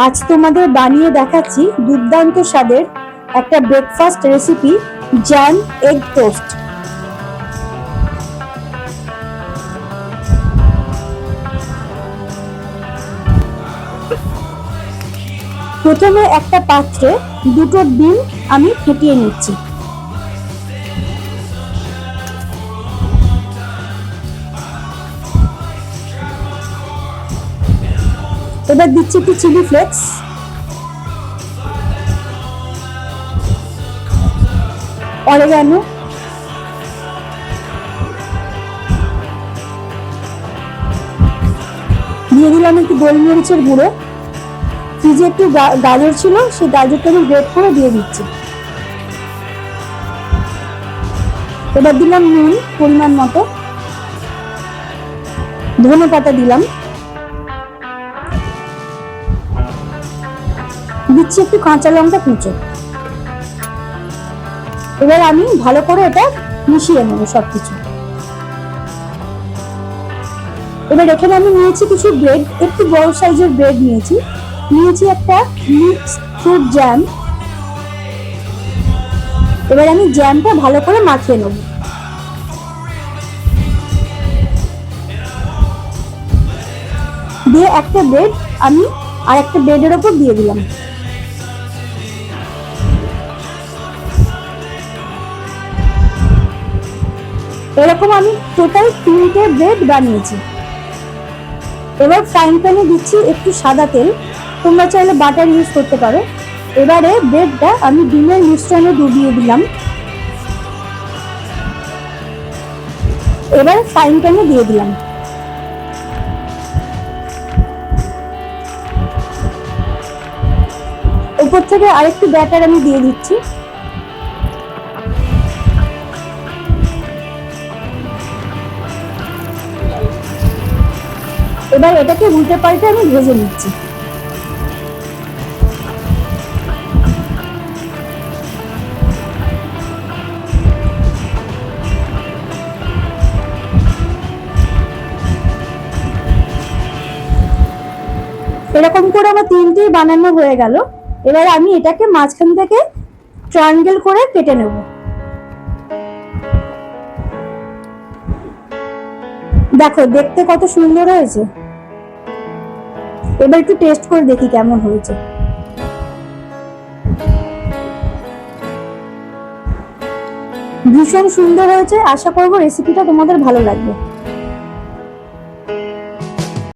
আজ তোমাদের বানিয়ে দেখাচ্ছি দুর্দান্ত স্বাদের একটা breakfast recipe, jam egg toast. প্রথমে একটা পাত্রে দুটো ডিম আমি ফেটিয়ে নিচ্ছি। এবার দিচ্ছি একটু চিলি ফ্লেক্স, অরেগানো, দিয়ে দিলাম একটু গোলমরিচের গুঁড়ো। ফ্রিজে একটু গাজর ছিল, সেই গাজরটা আমি গ্রেট করে দিয়ে দিচ্ছি। এবার দিলাম নুন পরিমাণ মতো, ধনে পাতা দিলাম, দিচ্ছি একটু কাঁচা লঙ্কা কুচো। এবার আমি ভালো করে এটা মিশিয়ে নেব সবকিছু। এবার এখানে আমি নিয়েছি কিছু ব্রেড, একটু বড় সাইজের ব্রেড নিয়েছি একটা মিক্স ফ্রুট জ্যাম। এবার আমি জ্যামটা ভালো করে মাখিয়ে নেব। দিয়ে একটা ব্রেড আমি আর একটা ব্রেডের ওপর দিয়ে দিলাম। এরকম আমি টোটাল 3টে ব্রেড বানিয়েছি। এবার ফ্রাইং প্যানে দিচ্ছি একটু সাদা তেল, তোমরা চাইলে বাটার ইউজ করতে পারো। এবারে ব্রেডটা আমি ডিমের মিশ্রণে ডুবিয়ে দিলাম। এবার ফ্রাইং প্যানে দিয়ে দিলাম। উপর থেকে আরেকটু ব্যাটার আমি দিয়ে দিচ্ছি। এবার এটাকে উল্টে পাল্টে আমি ভেজে নিচ্ছি। এরকম করে আমার 3টেই বানানো হয়ে গেল। এবার আমি এটাকে মাঝখান থেকে ট্রায়াঙ্গেল করে কেটে নেব। দেখো দেখতে কত সুন্দর হয়েছে। এবার একটু টেস্ট করে দেখি কেমন হয়েছে। ভীষণ সুন্দর হয়েছে, আশা করব রেসিপিটা তোমাদের ভালো লাগবে।